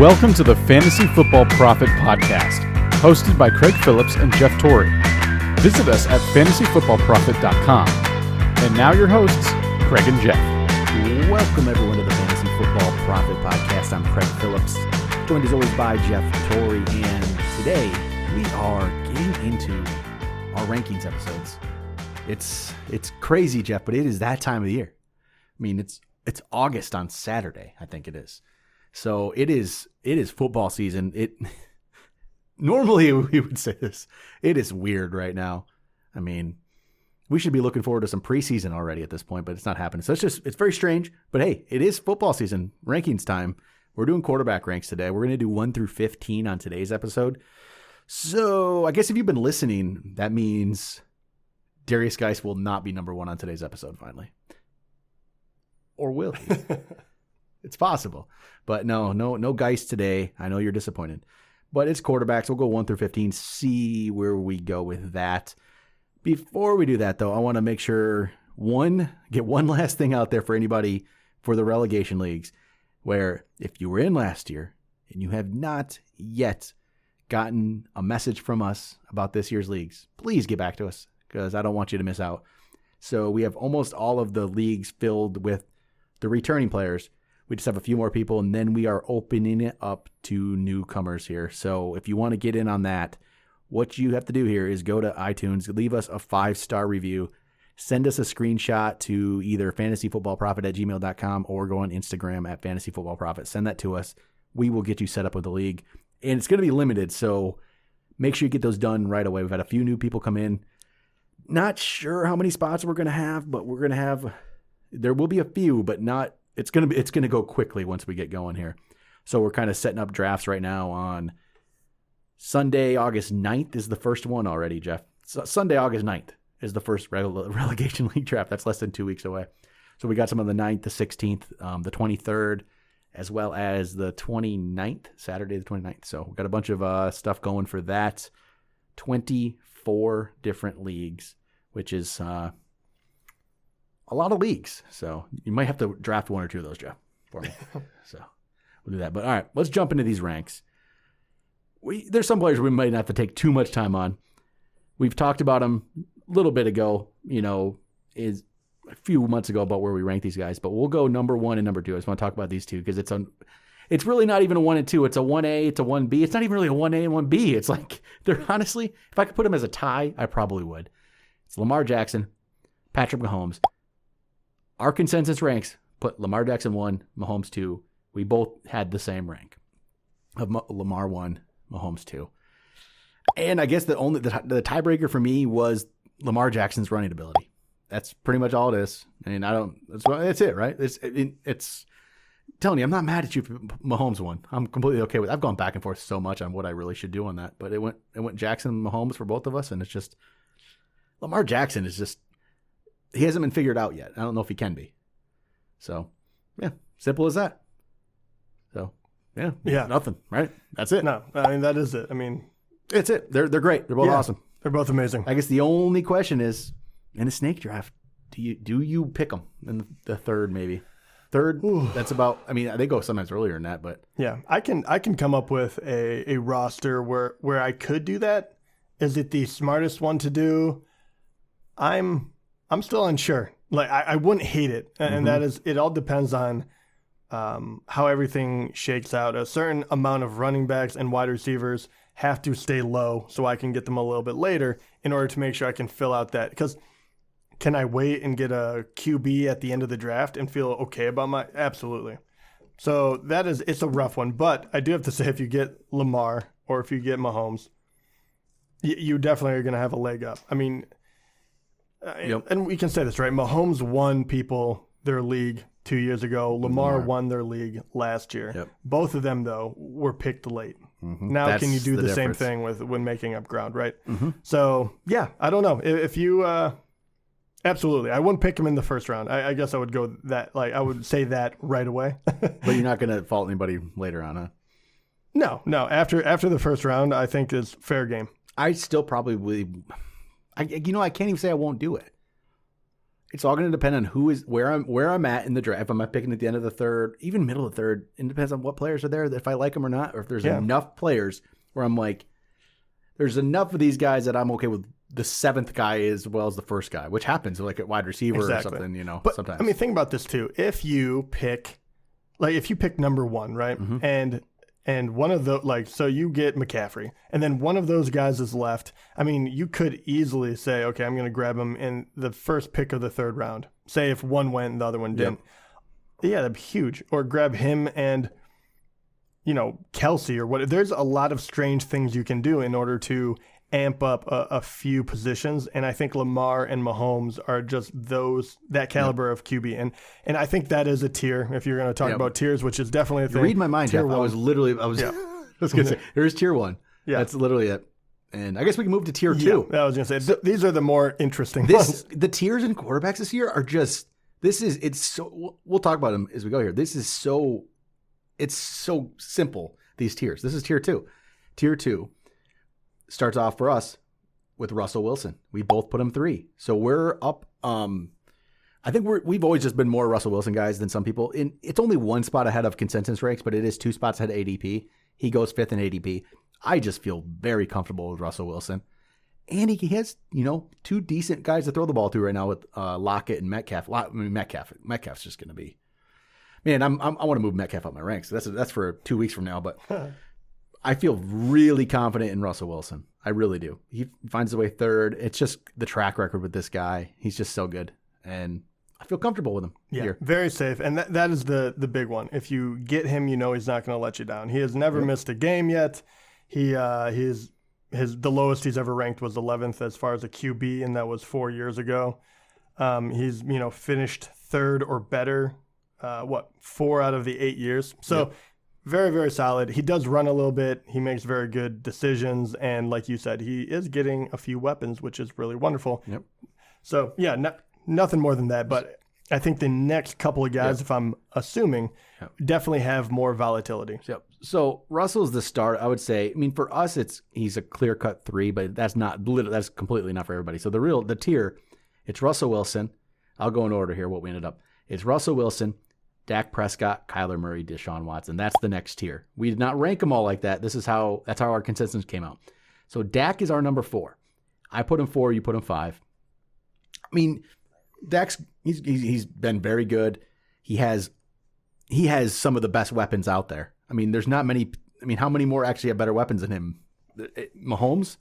Welcome to the Fantasy Football Prophet Podcast, hosted by Craig Phillips and Jeff Torrey. Visit us at fantasyfootballprophet.com. And now your hosts, Craig and Jeff. Welcome everyone to the Fantasy Football Prophet Podcast. I'm Craig Phillips, joined as always by Jeff Torrey, and today we are getting into our rankings episodes. It's crazy, Jeff, but it is that time of the year. I mean, it's August on Saturday, I think it is. So it is football season. Normally we would say this. It is weird right now. I mean, we should be looking forward to some preseason already at this point, but it's not happening. So it's very strange. But hey, it is football season, rankings time. We're doing quarterback ranks today. We're going to do 1 through 15 on today's episode. So I guess if you've been listening, that means Darius Geis will not be number 1 on today's episode finally. Or will he? It's possible. But no Geis today. I know you're disappointed. But it's quarterbacks. We'll go 1 through 15, see where we go with that. Before we do that, though, I want to make sure, get one last thing out there for anybody for the relegation leagues, where if you were in last year and you have not yet gotten a message from us about this year's leagues, please get back to us because I don't want you to miss out. So we have almost all of the leagues filled with the returning players. We just have a few more people, and then we are opening it up to newcomers here. So if you want to get in on that, what you have to do here is go to iTunes, leave us a 5-star review, send us a screenshot to either fantasyfootballprophet@gmail.com or go on Instagram at fantasyfootballprophet. Send that to us. We will get you set up with the league. And it's going to be limited, so make sure you get those done right away. We've had a few new people come in. Not sure how many spots we're going to have, but we're going to have, there will be a few, but not, it's going to go quickly once we get going here. So we're kind of setting up drafts right now on Sunday, August 9th is the first one already, Jeff. So Sunday, August 9th is the first relegation league draft. That's less than 2 weeks away. So we got some on the 9th, the 16th, the 23rd, as well as the 29th, Saturday the 29th. So we've got a bunch of stuff going for that. 24 different leagues, which is a lot of leagues. So you might have to draft 1 or 2 of those, Jeff, for me. So we'll do that. But all right, let's jump into these ranks. There's some players we might not have to take too much time on. We've talked about them a little bit ago, is a few months ago about where we rank these guys, but we'll go number 1 and number 2. I just want to talk about these two because it's really not even a 1 and 2. It's a 1A, it's a 1B. It's not even really a 1A and 1B. It's like, they're honestly, if I could put them as a tie, I probably would. It's Lamar Jackson, Patrick Mahomes. Our consensus ranks put Lamar Jackson 1, Mahomes 2. We both had the same rank of Lamar 1, Mahomes 2. And I guess the tiebreaker for me was Lamar Jackson's running ability. That's pretty much all it is. I mean, that's it, right? It's telling you, I'm not mad at you for Mahomes 1. I'm completely okay with it. I've gone back and forth so much on what I really should do on that, but it went Jackson and Mahomes for both of us, and it's just Lamar Jackson is just, he hasn't been figured out yet. I don't know if he can be. So, yeah, simple as that. So, yeah, nothing, right? That's it. No, I mean, that is it. I mean, it's it. They're great. They're both awesome. They're both amazing. I guess the only question is, in a snake draft, do you pick them in the third, maybe? Third, ooh. That's about, I mean, they go sometimes earlier than that, but. Yeah, I can come up with a roster where I could do that. Is it the smartest one to do? I'm still unsure. Like, I wouldn't hate it. And that is, it all depends on how everything shakes out. A certain amount of running backs and wide receivers have to stay low so I can get them a little bit later in order to make sure I can fill out that. Because can I wait and get a QB at the end of the draft and feel okay about absolutely. So it's a rough one. But I do have to say, if you get Lamar or if you get Mahomes, you definitely are going to have a leg up. I mean, yep. And we can say this, right? Mahomes won people their league 2 years ago. Lamar won their league last year. Yep. Both of them, though, were picked late. Mm-hmm. Now that's can you do the same thing when making up ground, right? Mm-hmm. So, yeah, I don't know. If you absolutely. I wouldn't pick him in the first round. I guess I would go that, like, I would say that right away. But you're not going to fault anybody later on, huh? No. After the first round, I think is fair game. I still probably I can't even say I won't do it. it's all going to depend on where I'm at in the draft. If I'm picking at the end of the third, even middle of the third, it depends on what players are there, if I like them or not, or if there's enough players where I'm like, there's enough of these guys that I'm okay with the seventh guy as well as the first guy, which happens like at wide receiver or something, But, sometimes. I mean, think about this too. If you pick number one, right? Mm-hmm. And one of the, so you get McCaffrey, and then one of those guys is left. I mean, you could easily say, okay, I'm going to grab him in the first pick of the third round. Say if one went and the other one didn't. Yeah, that'd be huge. Or grab him and, Kelsey or what. There's a lot of strange things you can do in order to amp up a few positions. And I think Lamar and Mahomes are just that caliber of QB. And I think that is a tier, if you're going to talk about tiers, which is definitely a thing. You read my mind, Jeff. One. I was going to say, there's tier one. Yeah. That's literally it. And I guess we can move to tier two. Yeah, I was going to say, these are the more interesting ones. The tiers in quarterbacks this year are just, we'll talk about them as we go here. It's so simple, these tiers. This is tier two. Tier two starts off for us with Russell Wilson. We both put him 3. So we're up. I think we've always just been more Russell Wilson guys than some people. It's only 1 spot ahead of consensus ranks, but it is 2 spots ahead of ADP. He goes 5th in ADP. I just feel very comfortable with Russell Wilson. And he has, 2 decent guys to throw the ball to right now with Lockett and Metcalf. Metcalf's just going to be, man, I want to move Metcalf up my ranks. That's for 2 weeks from now, but I feel really confident in Russell Wilson. I really do. He finds his way 3rd. It's just the track record with this guy. He's just so good. And I feel comfortable with him. Yeah, here. Very safe. And that is the big one. If you get him, he's not going to let you down. He has never missed a game yet. The lowest he's ever ranked was 11th as far as a QB, and that was 4 years ago. He's, finished 3rd or better, 4 out of the 8 years. So very, very solid. He does run a little bit. He makes very good decisions. And like you said, he is getting a few weapons, which is really wonderful. Yep. So, nothing more than that. But I think the next couple of guys, if I'm assuming, definitely have more volatility. Yep. So Russell's the start, I would say. I mean, for us, he's a clear-cut 3, but that's completely not for everybody. So the tier, it's Russell Wilson. I'll go in order here, what we ended up. It's Russell Wilson, Dak Prescott, Kyler Murray, Deshaun Watson. That's the next tier. We did not rank them all like that. That's how our consensus came out. So Dak is our number 4. I put him 4, you put him 5. I mean, Dak's he's been very good. He has some of the best weapons out there. I mean, there's not many. I mean, how many more actually have better weapons than him? Mahomes?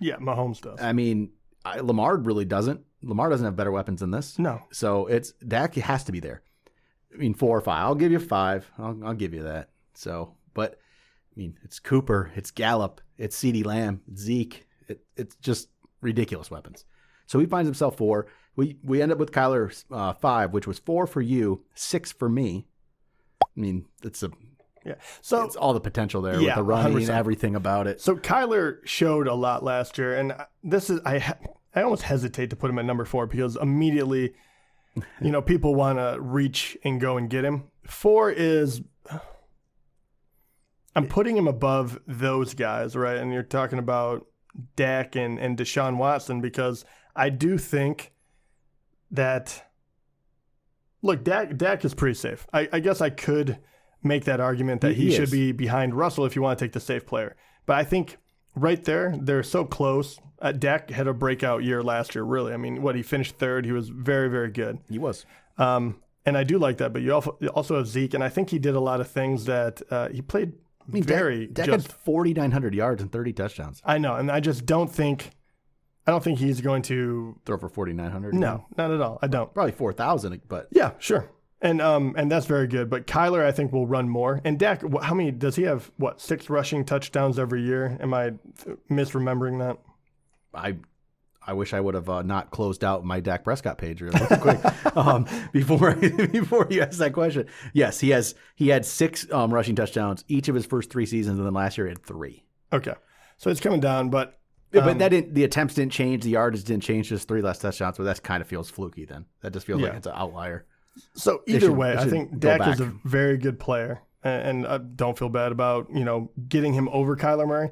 Yeah, Mahomes does. I mean, Lamar really doesn't. Lamar doesn't have better weapons than this. No. So it's Dak has to be there. I mean, 4 or 5. I'll give you 5. I'll give you that. So, but I mean, it's Cooper, it's Gallup, it's CeeDee Lamb, it's Zeke. It's just ridiculous weapons. So he finds himself 4. We end up with Kyler 5, which was 4 for you, 6 for me. I mean, So it's all the potential there with the running 100%. And everything about it. So Kyler showed a lot last year, and I almost hesitate to put him at number 4 because immediately, people want to reach and go and get him. 4 is, I'm putting him above those guys, right? And you're talking about Dak and Deshaun Watson because I do think that, look, Dak is pretty safe. I guess I could make that argument that he should be behind Russell if you want to take the safe player. But I think right there, they're so close. Dak had a breakout year last year, really. I mean, he finished 3rd. He was very, very good. He was. And I do like that. But you also have Zeke, and I think he did a lot of things that he played Dak had 4,900 yards and 30 touchdowns. I know, and I just don't think he's going to throw for 4,900. No, not at all. I don't. Probably 4,000, but yeah, sure. And that's very good. But Kyler, I think, will run more. And Dak, how many does he have? 6 rushing touchdowns every year? Am I misremembering that? I wish I would have not closed out my Dak Prescott page really quick before you asked that question. Yes, he had 6 rushing touchdowns each of his first 3 seasons, and then last year he had 3. Okay, so it's coming down, but the attempts didn't change, the yardage didn't change, just 3 less touchdowns. But that kind of feels fluky. Then that just feels like it's an outlier. So either way, I think Dak is a very good player, and I don't feel bad about getting him over Kyler Murray.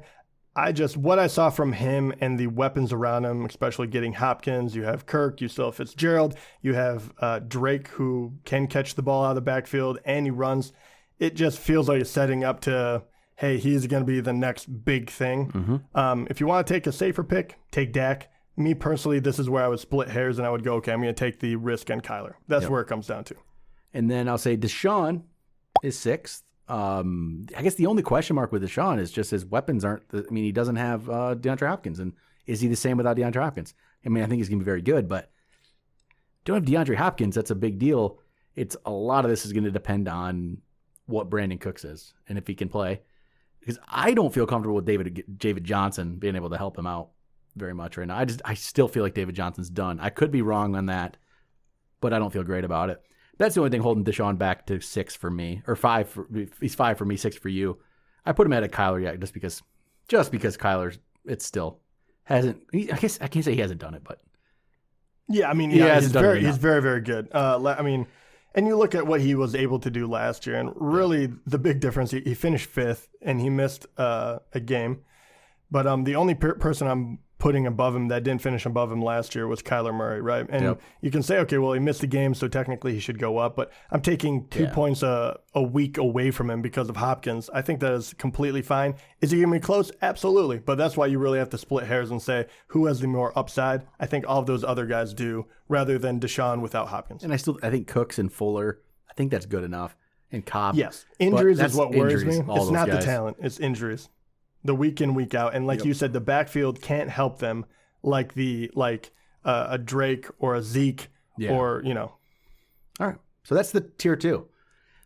what I saw from him and the weapons around him, especially getting Hopkins, you have Kirk, you still have Fitzgerald, you have Drake, who can catch the ball out of the backfield and he runs. It just feels like it's setting up to, hey, he's going to be the next big thing. If you want to take a safer pick, take Dak. Me personally, this is where I would split hairs and I would go, okay, I'm going to take the risk on Kyler. That's where it comes down to. And then I'll say Deshaun is 6th. I guess the only question mark with Deshaun is just his weapons aren't. He doesn't have DeAndre Hopkins, and is he the same without DeAndre Hopkins? I think he's going to be very good, but don't have DeAndre Hopkins. That's a big deal. It's a lot of this is going to depend on what Brandon Cooks is and if he can play, because I don't feel comfortable with David Johnson being able to help him out very much right now. I still feel like David Johnson's done. I could be wrong on that, but I don't feel great about it. That's the only thing holding Deshaun back to 6 for me, or 5. He's 5 for me, 6 for you. I put him at a Kyler yet, just because Kyler's it still hasn't. I guess I can't say he hasn't done it, but yeah, he's very, very good. And you look at what he was able to do last year, and really the big difference, he finished 5th and he missed a game. But the only person I'm putting above him that didn't finish above him last year was Kyler Murray, right? And you can say, okay, well, he missed the game, so technically he should go up. But I'm taking 2 points a week away from him because of Hopkins. I think that is completely fine. Is he going to be close? Absolutely. But that's why you really have to split hairs and say who has the more upside. I think all of those other guys do, rather than Deshaun without Hopkins. And I think Cooks and Fuller, I think that's good enough. And Cobb. Yes. Injuries is what worries me. It's not the talent. It's injuries. The week in, week out. And like you said, the backfield can't help them like a Drake or a Zeke or, All right. So that's the tier 2.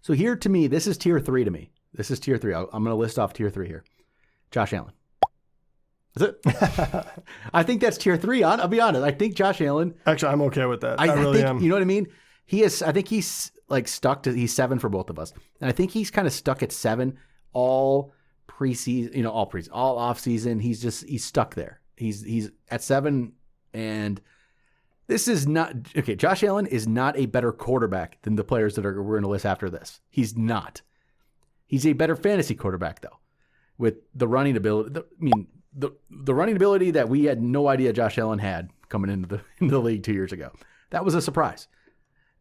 So here to me, this is tier 3 to me. This is tier 3. I'm going to list off tier 3 here. Josh Allen. That's it. I think that's tier 3. I'll be honest. I think Josh Allen. Actually, I'm okay with that. I really think, am. You know what I mean? I think he's stuck to, he's 7 for both of us. And I think he's kind of stuck at 7 all preseason, all off season. He's stuck there. He's at 7, and this is not okay. Josh Allen is not a better quarterback than the players that we're going to list after this. He's not. He's a better fantasy quarterback though, with the running ability. The running ability that we had no idea Josh Allen had coming into the league 2 years ago. That was a surprise,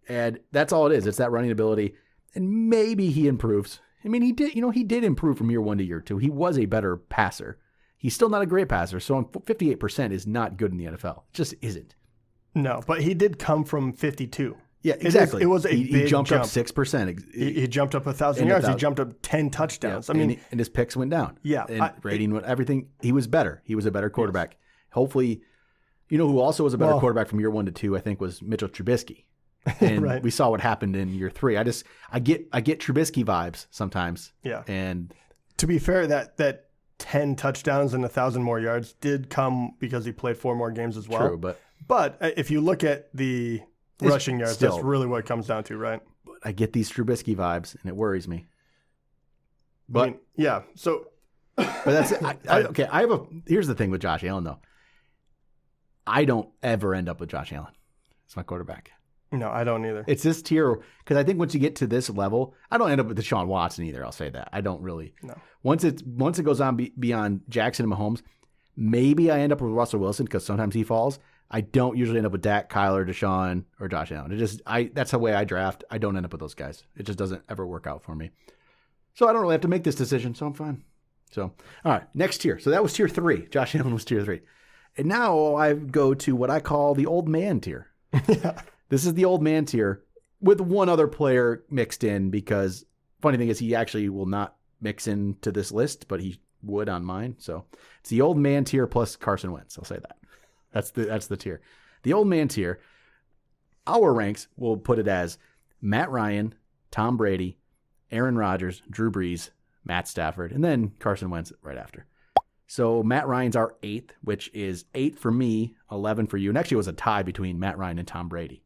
and that's all it is. It's that running ability, and maybe he improves. He did improve from year 1 to year 2. He was a better passer. He's still not a great passer, so 58% is not good in the NFL. It just isn't. No, but he did come from 52. Yeah, exactly. It was a big he jumped jump. up 6%. He jumped up 1,000 yards. He jumped up 10 touchdowns. Yeah, and his picks went down. Yeah. And rating, everything, he was better. He was a better quarterback. Yes. Hopefully, who also was a better quarterback from year 1 to 2, I think, was Mitchell Trubisky. And we saw what happened in year 3. I get Trubisky vibes sometimes. Yeah. And to be fair, that 10 touchdowns and 1,000 more yards did come because he played 4 more games as well. True, but if you look at the rushing yards, that's really what it comes down to, right? But I get these Trubisky vibes, and it worries me. But So, but that's okay. Here's the thing with Josh Allen though. I don't ever end up with Josh Allen. It's my quarterback. No, I don't either. It's this tier because I think once you get to this level, I don't end up with Deshaun Watson either. I'll say that. I don't really. No. Once it goes on beyond Jackson and Mahomes, maybe I end up with Russell Wilson because sometimes he falls. I don't usually end up with Dak, Kyler, Deshaun, or Josh Allen. That's the way I draft. I don't end up with those guys. It just doesn't ever work out for me. So I don't really have to make this decision. So I'm fine. So all right, next tier. So that was tier 3. Josh Allen was tier 3, and now I go to what I call the old man tier. Yeah. This is the old man tier with one other player mixed in because funny thing is he actually will not mix into this list, but he would on mine. So it's the old man tier plus Carson Wentz. I'll say that. That's the tier. The old man tier, our ranks will put it as Matt Ryan, Tom Brady, Aaron Rodgers, Drew Brees, Matt Stafford, and then Carson Wentz right after. So Matt Ryan's our 8th, which is 8 for me, 11 for you. And actually it was a tie between Matt Ryan and Tom Brady.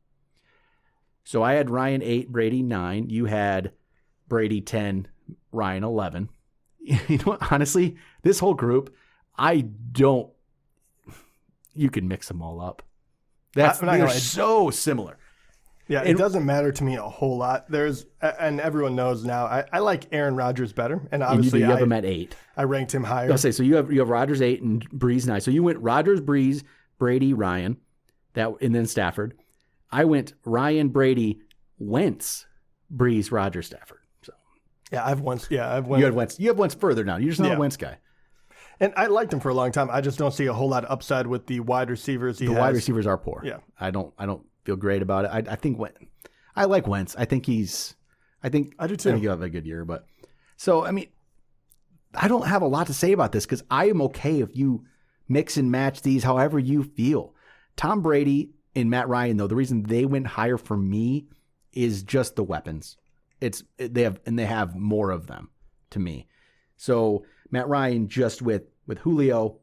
So I had Ryan 8, Brady 9. You had Brady 10, Ryan 11. You know what? Honestly, this whole group, you can mix them all up. They're so similar. Yeah, it doesn't matter to me a whole lot. And everyone knows now, I like Aaron Rodgers better. And obviously, you have him at 8. I ranked him higher. I'll say, so you have Rodgers 8 and Breeze 9. So you went Rodgers, Breeze, Brady, Ryan, and then Stafford. I went Ryan, Brady, Wentz, Breeze, Rodgers, Stafford. So yeah, I've Wentz. You have Wentz. You have Wentz further now. You're just not a Wentz guy. And I liked him for a long time. I just don't see a whole lot of upside with the wide receivers. Wide receivers are poor. Yeah, I don't feel great about it. I think I like Wentz. I do too. I think he'll have a good year. But so I mean, I don't have a lot to say about this because I am okay if you mix and match these however you feel. Tom Brady and Matt Ryan, though, the reason they went higher for me is just the weapons. They have more of them to me. So Matt Ryan just with Julio,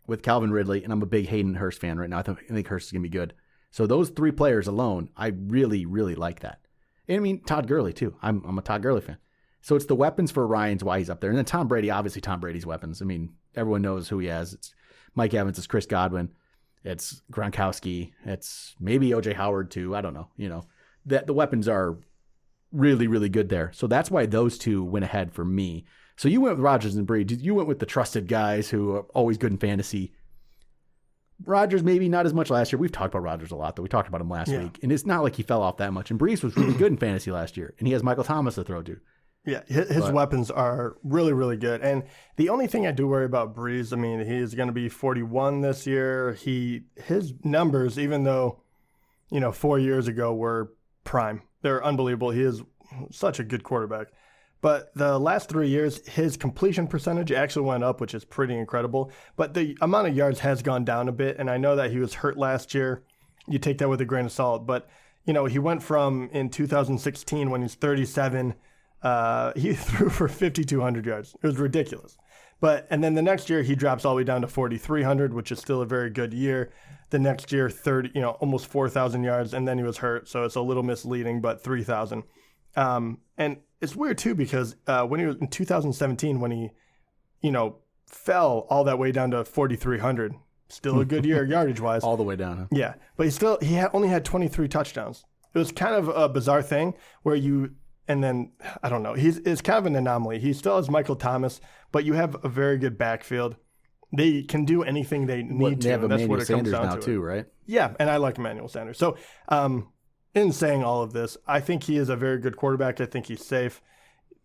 with Calvin Ridley, and I'm a big Hayden Hurst fan right now. I think Hurst is gonna be good. So those 3 players alone, I really, really like that. And I mean Todd Gurley too. I'm a Todd Gurley fan. So it's the weapons for Ryan's why he's up there. And then Tom Brady, obviously Tom Brady's weapons. I mean, everyone knows who he has. It's Mike Evans, it's Chris Godwin, it's Gronkowski, it's maybe OJ Howard too. I don't know. You know, that the weapons are really, really good there. So that's why those 2 went ahead for me. So you went with Rodgers and Brady. You went with the trusted guys who are always good in fantasy. Rodgers maybe not as much last year. We've talked about Rodgers a lot, though. We talked about him last week. And it's not like he fell off that much. And Brees was really good in fantasy last year. And he has Michael Thomas to throw to. Yeah, his weapons are really, really good. And the only thing I do worry about Brees, I mean, he's going to be 41 this year. His numbers, even though, 4 years ago were prime, they're unbelievable. He is such a good quarterback. But the last 3 years, his completion percentage actually went up, which is pretty incredible. But the amount of yards has gone down a bit. And I know that he was hurt last year. You take that with a grain of salt. But, he went from in 2016 when he's 37, he threw for 5,200 yards. It was ridiculous. And then the next year, he drops all the way down to 4,300, which is still a very good year. The next year, almost 4,000 yards. And then he was hurt. So it's a little misleading, but 3,000. And it's weird too because when he was in 2017, when he, fell all that way down to 4,300, still a good year yardage wise, all the way down. Huh? Yeah, but he only had 23 touchdowns. It was kind of a bizarre thing where I don't know. It's kind of an anomaly. He still has Michael Thomas, but you have a very good backfield. They can do anything they need to. They have and that's Emmanuel what it Sanders comes down now to too, right? Yeah, and I like Emmanuel Sanders. So, in saying all of this, I think he is a very good quarterback. I think he's safe.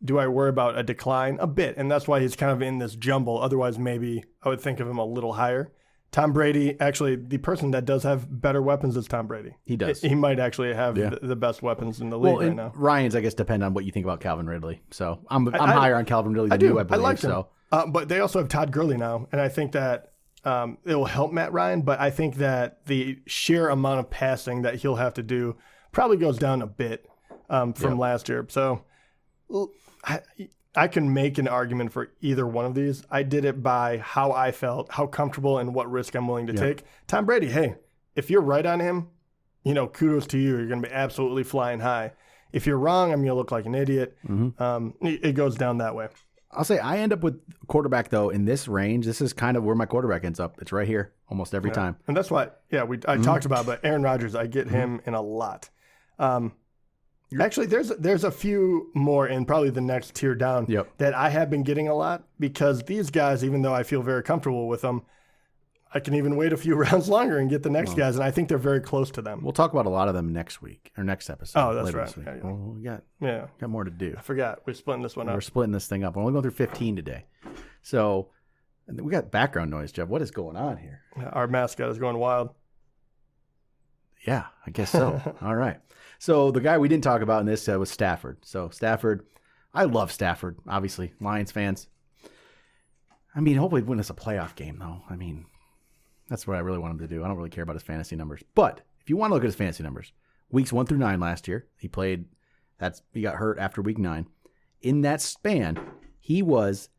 Do I worry about a decline? A bit, and that's why he's kind of in this jumble. Otherwise, maybe I would think of him a little higher. Tom Brady, actually, the person that does have better weapons is Tom Brady. He does. He might actually have the best weapons in the league right now. Ryan's, I guess, depend on what you think about Calvin Ridley. So I'm higher on Calvin Ridley than you, I believe. I like him. So. But they also have Todd Gurley now, and I think that it will help Matt Ryan, but I think that the sheer amount of passing that he'll have to do probably goes down a bit from last year. So I can make an argument for either one of these. I did it by how I felt, how comfortable, and what risk I'm willing to take. Tom Brady, hey, if you're right on him, kudos to you. You're going to be absolutely flying high. If you're wrong, I'm going to look like an idiot. Mm-hmm. It goes down that way. I'll say I end up with quarterback, though, in this range. This is kind of where my quarterback ends up. It's right here almost every time. And that's why, I talked about, but Aaron Rodgers, I get him in a lot. Actually, there's a few more in probably the next tier down that I have been getting a lot because these guys, even though I feel very comfortable with them, I can even wait a few rounds longer and get the next guys, and I think they're very close to them. We'll talk about a lot of them next week or next episode. Oh, that's right. Yeah. Well, we got more to do. I forgot. We're splitting this one up. We're splitting this thing up. We're only going through 15 today. So we got background noise, Jeff. What is going on here? Our mascot is going wild. Yeah, I guess so. All right. So the guy we didn't talk about in this was Stafford. So Stafford, I love Stafford, obviously. Lions fans. I mean, hopefully he'd win us a playoff game, though. I mean, that's what I really want him to do. I don't really care about his fantasy numbers. But if you want to look at his fantasy numbers, weeks 1 through 9 last year, he got hurt after week 9. In that span, he was,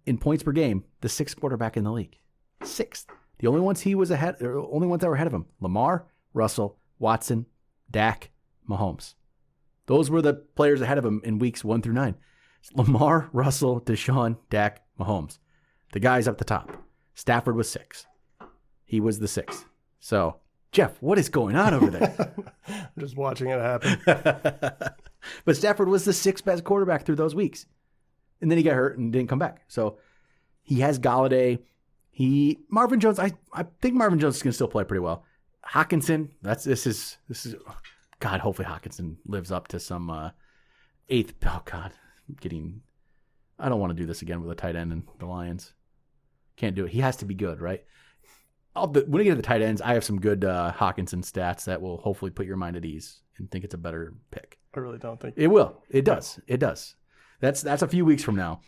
in points per game, the 6th quarterback in the league. 6th. The only ones that were ahead of him, Lamar, Russell, Watson, Dak, Mahomes. Those were the players ahead of him in weeks 1 through 9. Lamar, Russell, Deshaun, Dak, Mahomes. The guys up the top. Stafford was 6. He was the 6th. So Jeff, what is going on over there? I'm just watching it happen. But Stafford was the 6th best quarterback through those weeks. And then he got hurt and didn't come back. So he has Galladay. Marvin Jones, I think Marvin Jones is going to still play pretty well. Hawkinson, this is God, hopefully Hawkinson lives up to some 8th. Oh God, I don't want to do this again with a tight end and the Lions. Can't do it. He has to be good, right? When we get to the tight ends, I have some good Hawkinson stats that will hopefully put your mind at ease and think it's a better pick. I really don't think it will. It does. It does. That's a few weeks from now,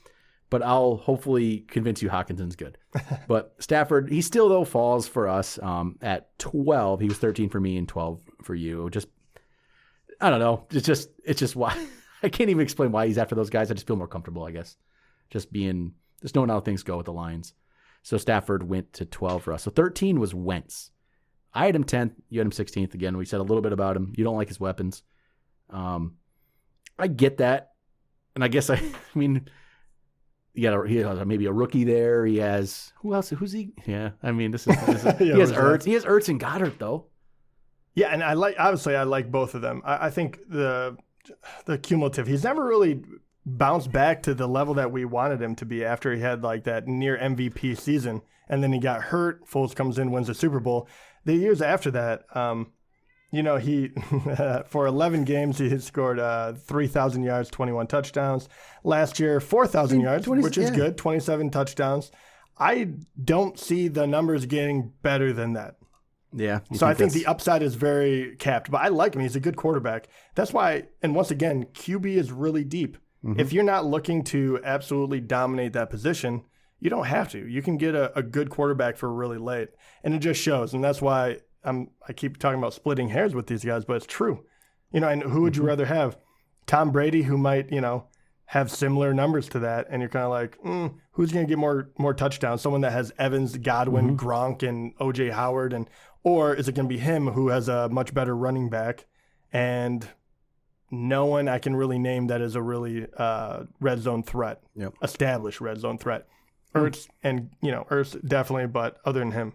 but I'll hopefully convince you Hawkinson's good. But Stafford, he still though falls for us at 12. He was 13 for me and 12 for you. Just I don't know. It's just why I can't even explain why he's after those guys. I just feel more comfortable, I guess. Just knowing how things go with the Lions. So Stafford went to 12 for us. So 13 was Wentz. I had him 10th. You had him 16th. Again, we said a little bit about him. You don't like his weapons. I get that. And I guess, he has maybe a rookie there. He has, who else? Who's he? Yeah. I mean, this is he has Ertz. He has Ertz and Goddard, though. Yeah, and I like both of them. I think the cumulative, he's never really bounced back to the level that we wanted him to be after he had like that near MVP season. And then he got hurt. Foles comes in, wins the Super Bowl. The years after that, he for 11 games, he had scored 3,000 yards, 21 touchdowns. Last year, 4,000 yards, which is good, 27 touchdowns. I don't see the numbers getting better than that. Yeah. So I think the upside is very capped, but I like him. He's a good quarterback. That's why, and once again, QB is really deep. Mm-hmm. If you're not looking to absolutely dominate that position, you don't have to. You can get a good quarterback for really late, and it just shows. And that's why I keep talking about splitting hairs with these guys, but it's true. And who would you rather have? Tom Brady, who might, have similar numbers to that, and you're kind of like, who's going to get more touchdowns? Someone that has Evans, Godwin, Gronk, and O.J. Howard, or is it going to be him who has a much better running back and no one I can really name that is a really red zone threat, established red zone threat. Ertz and, Ertz definitely, but other than him.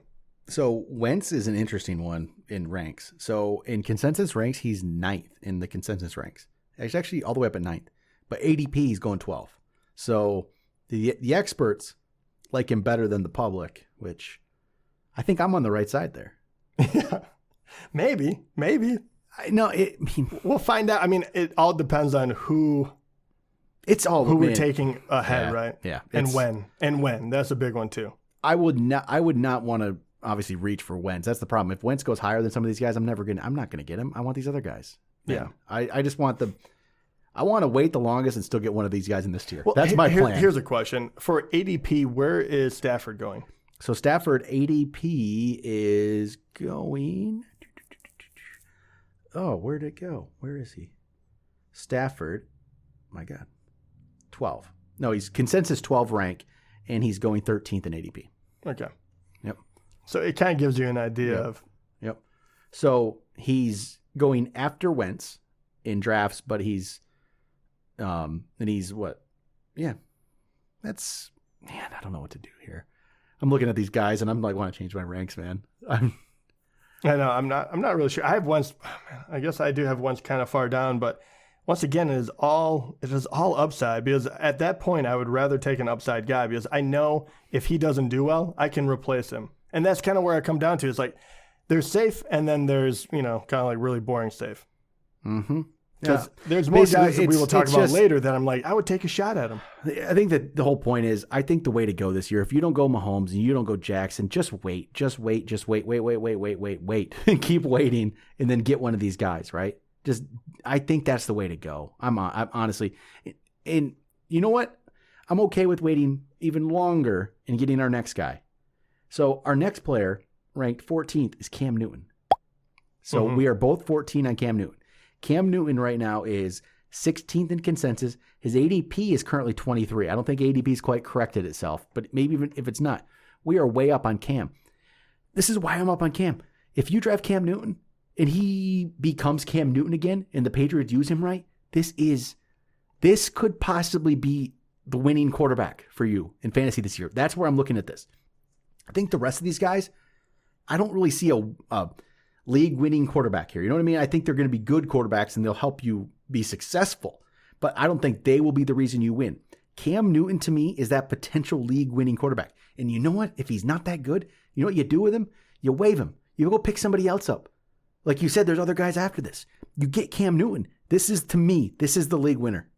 So Wentz is an interesting one in ranks. So in consensus ranks, he's 9th in the consensus ranks. He's actually all the way up at 9th. But ADP, he's going 12th. So the experts like him better than the public, which I think I'm on the right side there. Yeah, maybe. We'll find out. I mean, it all depends on who we're taking ahead, right? Yeah, and when. That's a big one too. I would not want to obviously reach for Wentz. That's the problem. If Wentz goes higher than some of these guys, I'm not gonna get him. I want these other guys. Yeah, I just want I want to wait the longest and still get one of these guys in this tier. Well, that's my plan. Here's a question. For ADP, where is Stafford going? So Stafford ADP is going... Oh, where'd it go? Where is he? Stafford, my God, 12. No, he's consensus 12 rank, and he's going 13th in ADP. Okay. Yep. So it kind of gives you an idea of... Yep. So he's going after Wentz in drafts, but he's... and he's what? Yeah. That's... Man, I don't know what to do here. I'm looking at these guys, and I'm like, want to change my ranks, man. I know. I'm not really sure. I have Wentz. I guess I do have Wentz kind of far down, but once again, it is all upside, because at that point, I would rather take an upside guy, because I know if he doesn't do well, I can replace him. And that's kind of where I come down to. It's like there's safe, and then there's, kind of like really boring safe. Mm-hmm. Because there's more guys that we will talk about later that I'm like, I would take a shot at them. I think that the whole point is, I think the way to go this year, if you don't go Mahomes and you don't go Jackson, just wait, and keep waiting, and then get one of these guys, right? I think that's the way to go. I'm honestly, and you know what? I'm okay with waiting even longer and getting our next guy. So our next player, ranked 14th, is Cam Newton. So we are both 14 on Cam Newton. Cam Newton right now is 16th in consensus. His ADP is currently 23. I don't think ADP is quite corrected itself, but maybe even if it's not, we are way up on Cam. This is why I'm up on Cam. If you draft Cam Newton and he becomes Cam Newton again and the Patriots use him right, this could possibly be the winning quarterback for you in fantasy this year. That's where I'm looking at this. I think the rest of these guys, I don't really see league-winning quarterback here. You know what I mean? I think they're going to be good quarterbacks and they'll help you be successful. But I don't think they will be the reason you win. Cam Newton, to me, is that potential league-winning quarterback. And you know what? If he's not that good, you know what you do with him? You waive him. You go pick somebody else up. Like you said, there's other guys after this. You get Cam Newton. This is, to me, this is the league winner.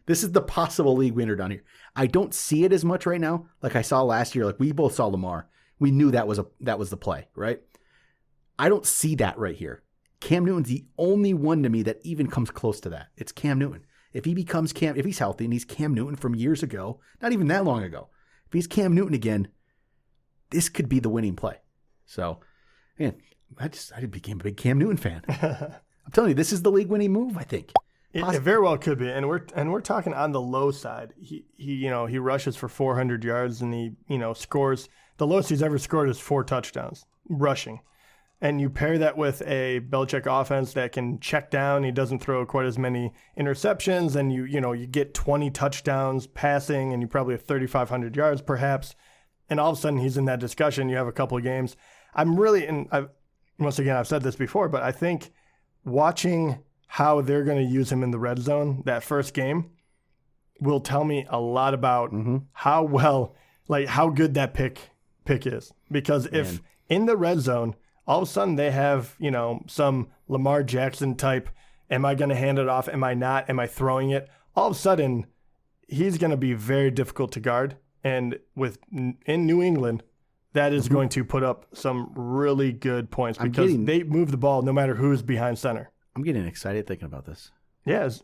This is the possible league winner down here. I don't see it as much right now like I saw last year. Like we both saw Lamar. We knew that was the play, right? I don't see that right here. Cam Newton's the only one to me that even comes close to that. It's Cam Newton. If he's healthy and he's Cam Newton from years ago, not even that long ago, if he's Cam Newton again, this could be the winning play. So, man, I became a big Cam Newton fan. I'm telling you, this is the league winning move, I think. It very well could be, and we're talking on the low side. He rushes for 400 yards, and he scores. The lowest he's ever scored is 4 touchdowns rushing. And you pair that with a Belichick offense that can check down. He doesn't throw quite as many interceptions, and you get 20 touchdowns passing, and you probably have 3,500 yards perhaps. And all of a sudden he's in that discussion. You have a couple of games. Once again, I've said this before, but I think watching how they're going to use him in the red zone that first game will tell me a lot about how good that pick is. Because if in the red zone, all of a sudden they have, some Lamar Jackson type, am I going to hand it off? Am I not? Am I throwing it? All of a sudden, he's going to be very difficult to guard. And in New England, that is going to put up some really good points because they move the ball no matter who's behind center. I'm getting excited thinking about this. Yeah, it's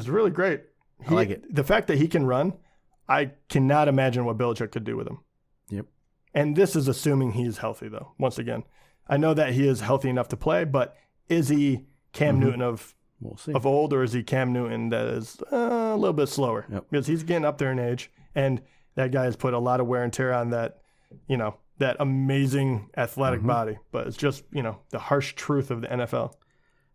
really great. I like it. The fact that he can run, I cannot imagine what Belichick could do with him. Yep. And this is assuming he's healthy, though, once again. I know that he is healthy enough to play, but is he Cam Newton of old, or is he Cam Newton that is a little bit slower? Yep. Because he's getting up there in age, and that guy has put a lot of wear and tear on that, that amazing athletic body. But it's just, the harsh truth of the NFL.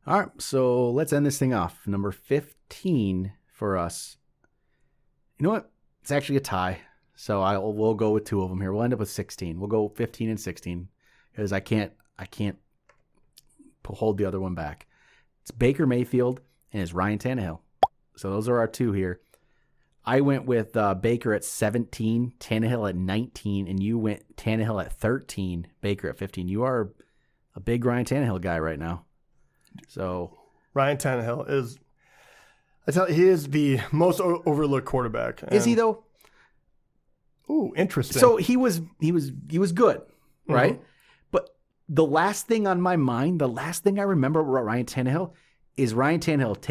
All right, so let's end this thing off. Number 15 for us. You know what? It's actually a tie. So we'll go with 2 of them here. We'll end up with 16. We'll go 15 and 16 because I can't hold the other one back. It's Baker Mayfield and it's Ryan Tannehill. So those are our 2 here. I went with Baker at 17, Tannehill at 19, and you went Tannehill at 13, Baker at 15. You are a big Ryan Tannehill guy right now. So Ryan Tannehill he is the most overlooked quarterback. Is he though? Ooh, interesting. So he was good, right? But the last thing on my mind, the last thing I remember about Ryan Tannehill is Ryan Tannehill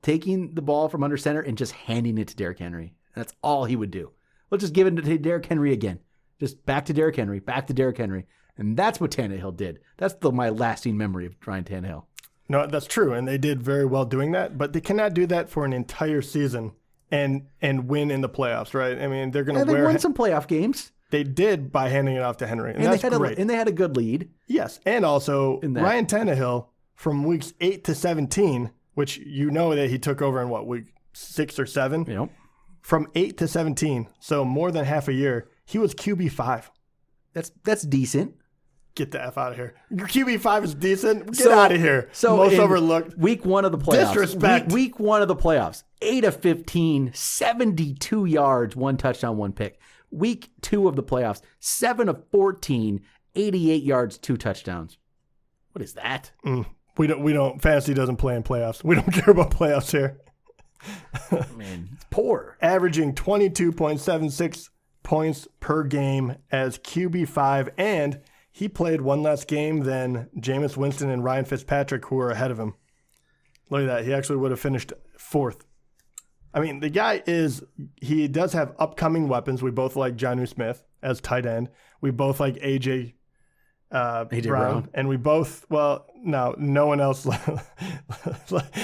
taking the ball from under center and just handing it to Derrick Henry. That's all he would do. Let's just give it to Derrick Henry again. Just back to Derrick Henry, back to Derrick Henry. And that's what Tannehill did. That's my lasting memory of Ryan Tannehill. No, that's true, and they did very well doing that, but they cannot do that for an entire season and win in the playoffs, right? I mean, they're going to won some playoff games. They did by handing it off to Henry, and that's great. And they had a good lead. Yes, and also Ryan Tannehill from weeks 8 to 17, which that he took over in week 6 or 7? Yep. From 8 to 17, so more than half a year, he was QB5. That's decent. Get the F out of here. Your QB5 is decent. Get out of here. So most overlooked. Week 1 of the playoffs. Disrespect. Week 1 of the playoffs. 8 of 15, 72 yards, 1 touchdown, 1 pick. Week 2 of the playoffs. 7 of 14, 88 yards, 2 touchdowns. What is that? We don't. Fantasy doesn't play in playoffs. We don't care about playoffs here. Man, it's poor. Averaging 22.76 points per game as QB5, and he played one less game than Jameis Winston and Ryan Fitzpatrick, who were ahead of him. Look at that. He actually would have finished 4th. I mean, the guy he does have upcoming weapons. We both like Jonnu Smith as tight end. We both like A.J. Brown. And we both, no one else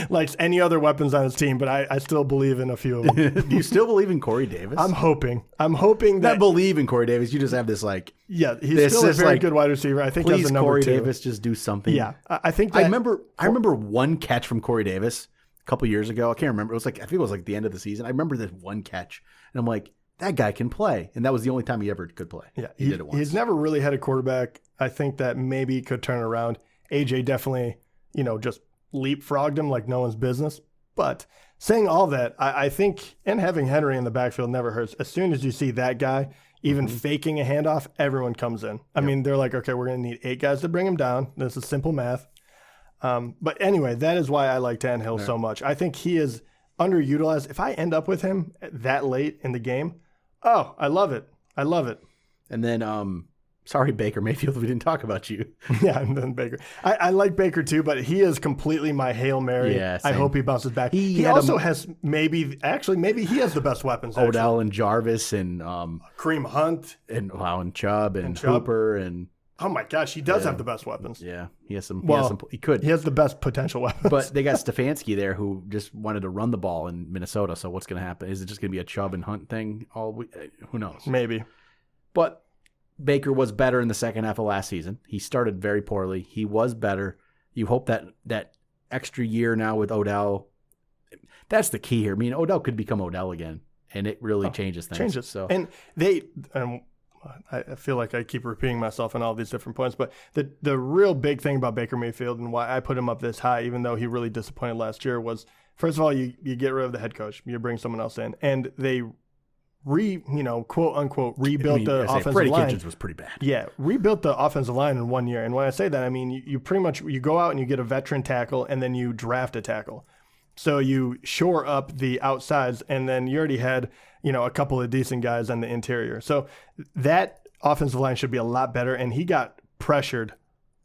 likes any other weapons on his team, but I still believe in a few of them. Do you still believe in Corey Davis? I'm hoping that. Not believe in Corey Davis. You just have this yeah, he's still a very good wide receiver. I think please, as a number Corey 2. Davis, just do something. Yeah, I think that. I remember one catch from Corey Davis a couple years ago. I can't remember. I think it was like the end of the season. I remember this one catch, and I'm like, that guy can play. And that was the only time he ever could play. Yeah, he did it once. He's never really had a quarterback, I think, that maybe could turn around. AJ definitely, just leapfrogged him like no one's business. But saying all that, I think, and having Henry in the backfield never hurts. As soon as you see that guy even faking a handoff, everyone comes in. I mean, they're like, okay, we're going to need 8 guys to bring him down. This is simple math. But anyway, that is why I like Tannehill so much. I think he is underutilized. If I end up with him that late in the game, I love it. I love it. And then, sorry, Baker Mayfield, we didn't talk about you. Yeah, and then Baker. I like Baker too, but he is completely my Hail Mary. Yeah, I hope he bounces back. He also has maybe he has the best weapons. Odell and Jarvis and Kareem Hunt and Chubb and Hooper and oh my gosh, he does have the best weapons. Yeah, he has some. He has the best potential weapons. But they got Stefanski there, who just wanted to run the ball in Minnesota. So what's going to happen? Is it just going to be a Chubb and Hunt thing? Who knows? Maybe. But Baker was better in the second half of last season. He started very poorly. He was better. You hope that extra year now with Odell. That's the key here. I mean, Odell could become Odell again, and it really changes things. So and I feel like I keep repeating myself on all these different points, but the real big thing about Baker Mayfield and why I put him up this high, even though he really disappointed last year, was first of all, you get rid of the head coach, you bring someone else in, and they quote unquote rebuilt the offensive Freddie line. Kitchens was pretty bad. Yeah, rebuilt the offensive line in 1 year. And when I say that, I mean you pretty much you go out and you get a veteran tackle and then you draft a tackle. So you shore up the outsides, and then you already had, a couple of decent guys on the interior. So that offensive line should be a lot better, and he got pressured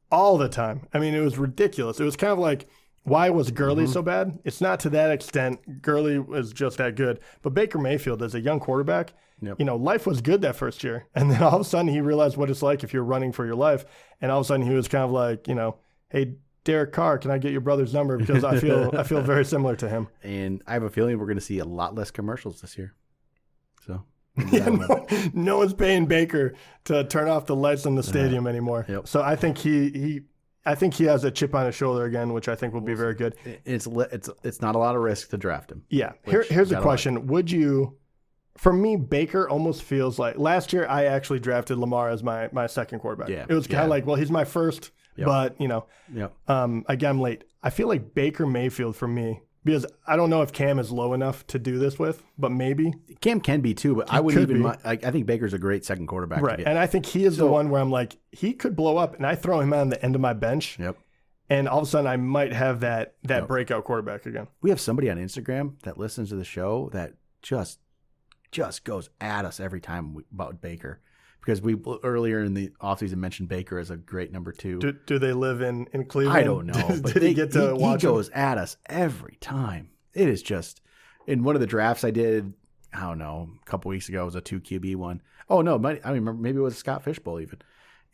all the time. I mean, it was ridiculous. It was kind of like, why was Gurley so bad? It's not to that extent. Gurley was just that good. But Baker Mayfield, as a young quarterback, life was good that first year. And then all of a sudden he realized what it's like if you're running for your life. And all of a sudden he was kind of like, hey, Derek Carr, can I get your brother's number? Because I feel very similar to him. And I have a feeling we're going to see a lot less commercials this year. So no one's paying Baker to turn off the lights in the stadium anymore. Yep. So I think he has a chip on his shoulder again, which I think will be very good. It's not a lot of risk to draft him. Yeah. Here's a question. Would you, for me, Baker almost feels like last year I actually drafted Lamar as my second quarterback. Yeah. It was kind of like, well, he's my first, but again, I'm late. I feel like Baker Mayfield for me, because I don't know if Cam is low enough to do this with, but maybe. Cam can be too, but I wouldn't even mind. I think Baker's a great second quarterback. Right. And I think he is the one where I'm like, he could blow up, and I throw him on the end of my bench. Yep. And all of a sudden I might have that breakout quarterback again. We have somebody on Instagram that listens to the show that just goes at us every time about Baker. Because we earlier in the offseason mentioned Baker as a great number 2. Do they live in Cleveland? I don't know. But he goes at us every time. It is just, in one of the drafts I did, I don't know, a couple weeks ago, it was a 2 QB one. Oh, no, I remember maybe it was a Scott Fishbowl even.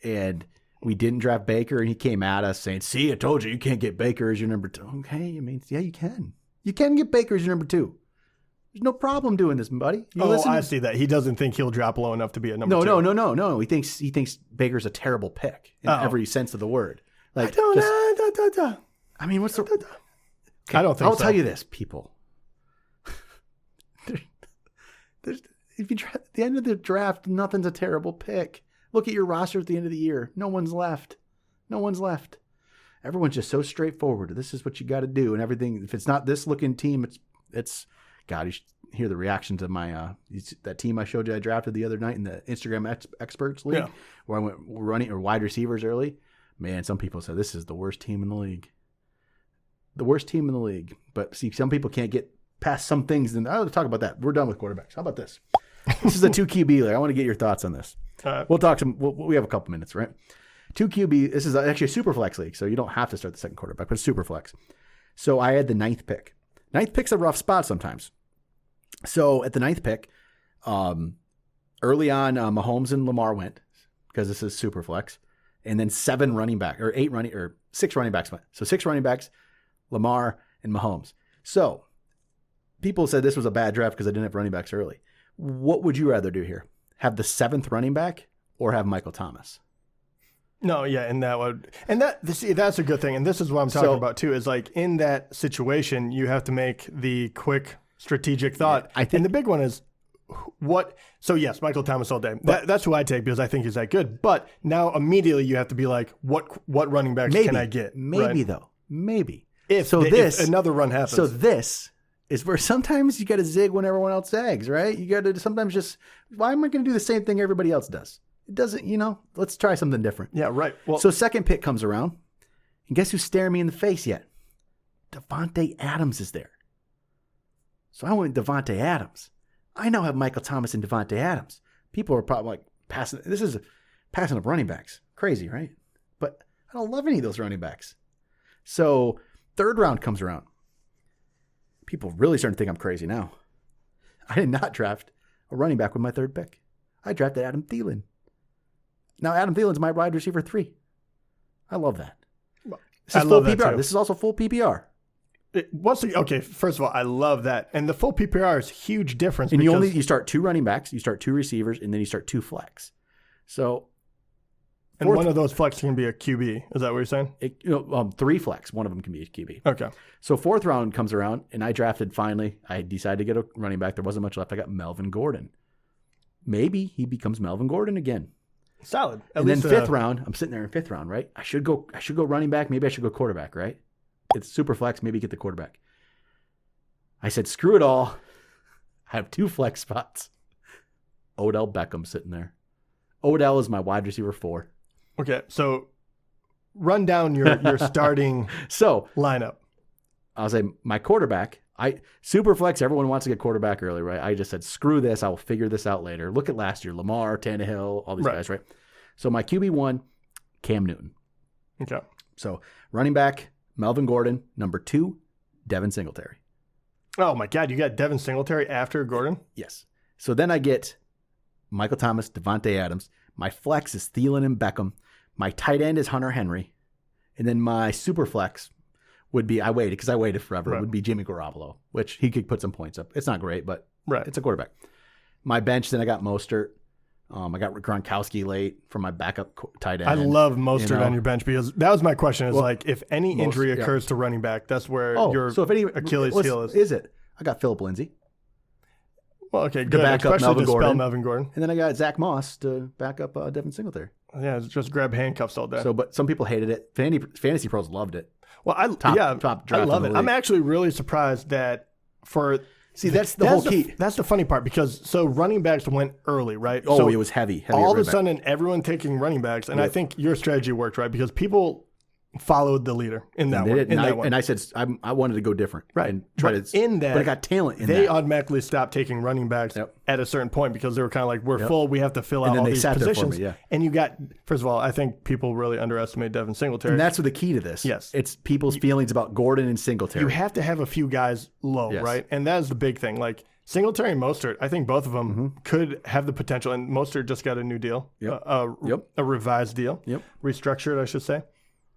And we didn't draft Baker, and he came at us saying, see, I told you can't get Baker as your number 2. Okay, I mean, yeah, you can. You can get Baker as your number 2. There's no problem doing this, buddy. I see that. He doesn't think he'll drop low enough to be a number 2. No. He thinks Baker's a terrible pick in every sense of the word. Like, I mean, what's the? Okay, I don't think. I'll tell you this, people. There's if you try at the end of the draft, nothing's a terrible pick. Look at your roster at the end of the year. No one's left. Everyone's just so straightforward. This is what you got to do, and everything. If it's not this looking team, it's. God, you should hear the reaction to my that team I showed you I drafted the other night in the Instagram experts league, where I went running or wide receivers early. Man, some people said this is the worst team in the league. The worst team in the league. But see, some people can't get past some things. And I'll talk about that. We're done with quarterbacks. How about this? This is a 2 QB league. I want to get your thoughts on this. We'll talk some. We have a couple minutes, right? 2 QB. This is actually a super flex league, so you don't have to start the second quarterback, but it's super flex. So I had the 9th pick. 9th pick's a rough spot sometimes. So at the 9th pick, early on, Mahomes and Lamar went because this is super flex, and then 6 running backs went. So 6 running backs, Lamar and Mahomes. So people said this was a bad draft because I didn't have running backs early. What would you rather do here? Have the 7th running back or have Michael Thomas? No, yeah, that's a good thing. And this is what I'm talking about too, is like in that situation, you have to make the quick strategic thought. Yeah, and the big one is, what? So yes, Michael Thomas all day. That's who I take because I think he's that good. But now immediately you have to be like, what running backs can I get? Maybe though. Maybe. If another run happens. So this is where sometimes you got to zig when everyone else zags, right? You got to sometimes just, why am I going to do the same thing everybody else does? It doesn't, let's try something different. Yeah, right. Well, so second pick comes around, and guess who's staring me in the face yet? Davante Adams is there. So I went Davante Adams. I now have Michael Thomas and Davante Adams. People are probably like passing up running backs. Crazy, right? But I don't love any of those running backs. So third round comes around. People really starting to think I'm crazy now. I did not draft a running back with my third pick. I drafted Adam Thielen. Now Adam Thielen's my wide receiver 3. I love that. This is full PPR. This is also full PPR. Okay, first of all, I love that. And the full PPR is a huge difference. And you start 2 running backs, you start 2 receivers, and then you start 2 flex. So, and one of those flex can be a QB. Is that what you're saying? 3 flex. One of them can be a QB. Okay. So fourth round comes around, and I drafted finally. I decided to get a running back. There wasn't much left. I got Melvin Gordon. Maybe he becomes Melvin Gordon again. Solid. And then fifth round, I'm sitting there in fifth round, right? I should go running back. Maybe I should go quarterback, right? It's super flex. Maybe get the quarterback. I said, screw it all. I have 2 flex spots. Odell Beckham sitting there. Odell is my wide receiver 4. Okay, so run down your starting lineup. I'll say my quarterback. Super flex, everyone wants to get quarterback early, right? I just said, screw this. I will figure this out later. Look at last year. Lamar, Tannehill, all these guys, right? So my QB1, Cam Newton. Okay. So running back, Melvin Gordon. Number 2, Devin Singletary. Oh, my God. You got Devin Singletary after Gordon? Yes. So then I get Michael Thomas, Davante Adams. My flex is Thielen and Beckham. My tight end is Hunter Henry. And then my super flex would be, I waited forever, would be Jimmy Garoppolo, which he could put some points up. It's not great, but it's a quarterback. My bench, then I got Mostert. I got Gronkowski late for my backup tight end. I love Mostert on your bench because that was my question. Is if any injury occurs to running back, that's where your Achilles heel is. Is it? I got Philip Lindsay. Well, okay, good. Especially to spell Melvin Gordon. And then I got Zach Moss to back up Devin Singletary. Yeah, just grab handcuffs all day. So, but some people hated it. Fantasy pros loved it. Well, I love it. I'm actually really surprised that that's the whole key. That's the funny part because running backs went early, right? Oh, so it was heavy. All of a sudden, everyone taking running backs, and I think your strategy worked, right? Because people followed the leader in that one. And I said I wanted to go different, right? And try but I got talent. They automatically stopped taking running backs at a certain point because they were kind of like, we're full. We have to fill out all these positions. And you got, first of all, I think people really underestimate Devin Singletary. And that's the key to this. Yes, it's people's feelings about Gordon and Singletary. You have to have a few guys low, right? And that is the big thing. Like Singletary and Mostert, I think both of them could have the potential. And Mostert just got a new deal, a revised deal, restructured, I should say.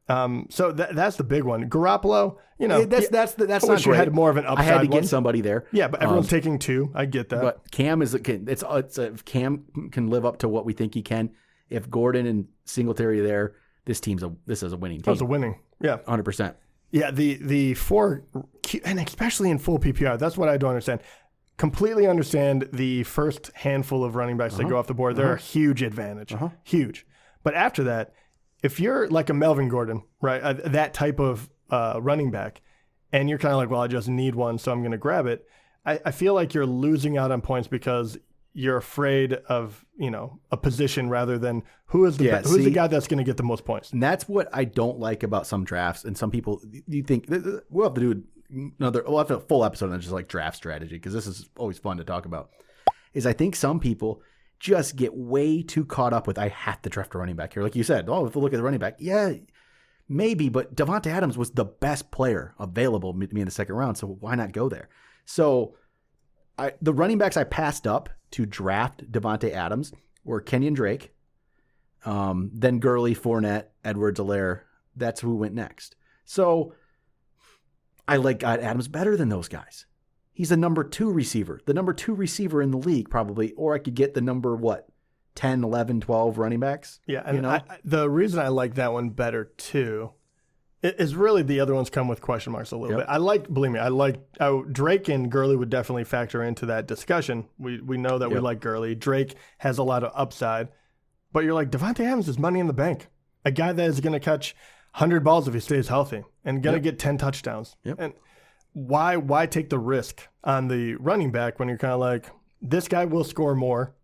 So that's the big one. Garoppolo, that's I wish you had more of an upside. I had to get somebody there. Yeah, but everyone's taking 2. I get that. But Cam if Cam can live up to what we think he can. If Gordon and Singletary are there, this is a winning team. It's a winning. Yeah, 100%. Yeah, the 4, and especially in full PPR, that's what I don't understand. Completely understand the first handful of running backs that go off the board. They're a huge advantage, huge. But after that, if you're like a Melvin Gordon, right, that type of running back, and you're kind of like, well, I just need one, so I'm going to grab it, I feel like you're losing out on points because you're afraid of, a position rather than who's the guy that's going to get the most points. And that's what I don't like about some drafts. And some people, you think, we'll have to do we'll have a full episode on just like draft strategy because this is always fun to talk about, is I think some people just get way too caught up with, I have to draft a running back here. Like you said, if we look at the running back, yeah, maybe, but Davante Adams was the best player available to me in the second round, so why not go there? So the running backs I passed up to draft Davante Adams were Kenyon Drake, then Gurley, Fournette, Edwards-Helaire. That's who went next. So I like Adams better than those guys. He's a number 2 receiver, the number 2 receiver in the league probably, or I could get the number, 10, 11, 12 running backs? Yeah, and the reason I like that one better too Is really the other ones come with question marks a little bit. Believe me, Drake and Gurley would definitely factor into that discussion. We know that we like Gurley. Drake has a lot of upside, but you're like, Devontae Adams is money in the bank. A guy that is going to catch 100 balls if he stays healthy and going to get 10 touchdowns. And why take the risk on the running back when you're kind of like, this guy will score more.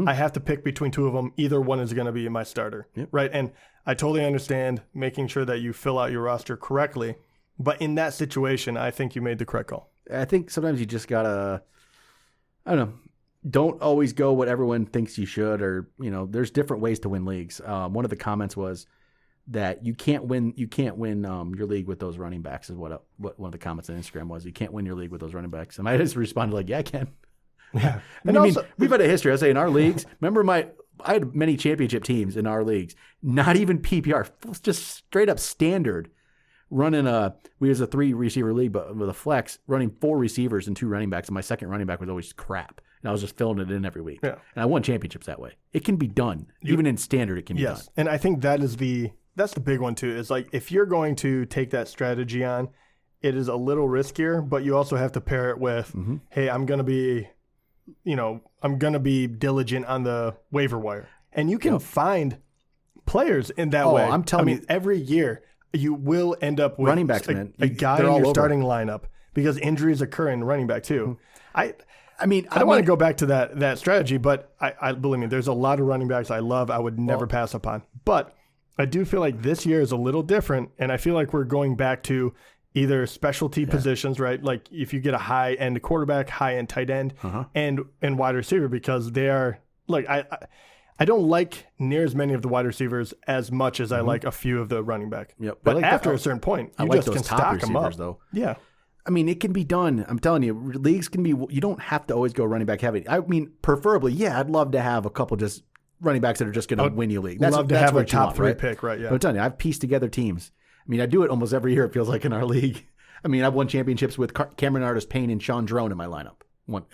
I have to pick between two of them. Either one is going to be my starter, right? And I totally understand making sure that you fill out your roster correctly. But in that situation, I think you made the correct call. I think sometimes you just got to, I don't know, don't always go what everyone thinks you should, or, there's different ways to win leagues. One of the comments was that you can't win your league with those running backs, is what one of the comments on Instagram was. You can't win your league with those running backs. And I just responded like, yeah, I can. Yeah. And we've had a history. I say in our leagues, remember I had many championship teams in our leagues, not even PPR, just straight up standard, running we was a 3-receiver league, but with a flex, running 4 receivers and 2 running backs. And my second running back was always crap. And I was just filling it in every week. Yeah. And I won championships that way. It can be done. Even in standard, it can be done. Yes. And I think that's the big one too, is like, if you're going to take that strategy on, it is a little riskier, but you also have to pair it with, hey, I'm going to be diligent on the waiver wire. And you can find players in that way. I'm telling you, every year you will end up with running backs, man. A guy in your starting lineup, because injuries occur in running back too. I don't want to go back to that strategy, but I believe me, there's a lot of running backs I love. I would never pass upon. But I do feel like this year is a little different, and I feel like we're going back to either specialty positions, right? Like if you get a high-end quarterback, high-end tight end, and wide receiver, because they are like I don't like near as many of the wide receivers as much as I like a few of the running back. Yep. But after a certain point, you just can stock them up. Though. Yeah. I mean, it can be done. I'm telling you, leagues can be. You don't have to always go running back heavy. I mean, preferably, I'd love to have a couple just running backs that are just going to win you league. That's have a top 3 pick, right? Yeah. But I'm telling you, I've pieced together teams. I mean, I do it almost every year, it feels like, in our league. I mean, I've won championships with Cameron Artis-Payne and Sean Drone in my lineup when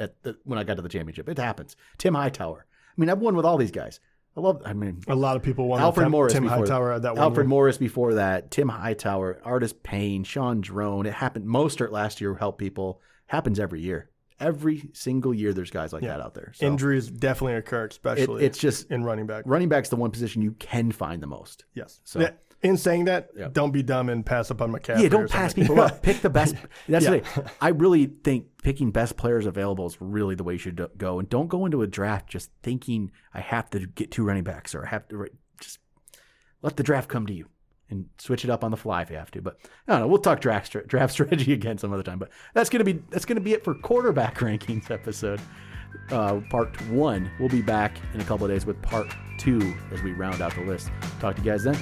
I got to the championship. It happens. Tim Hightower. I mean, I've won with all these guys. A lot of people won Alfred Morris Tim before Hightower that one Alfred year. Morris before that, Tim Hightower, Artis-Payne, Sean Drone. It happened. Mostert last year helped people. Happens every year. Every single year there's guys like that out there. So injuries definitely occur, especially it's just in running back. Running back's the one position you can find the most. Yes. So in saying that, don't be dumb and pass up on McCaffrey. Yeah, don't pass people up. Pick the best. That's the thing. I really think picking best players available is really the way you should go. And don't go into a draft just thinking I have to get 2 running backs, or I have to just let the draft come to you and switch it up on the fly if you have to. But I don't know. We'll talk draft strategy again some other time. But that's gonna be it for quarterback rankings episode. Part 1. We'll be back in a couple of days with part 2 as we round out the list. Talk to you guys then.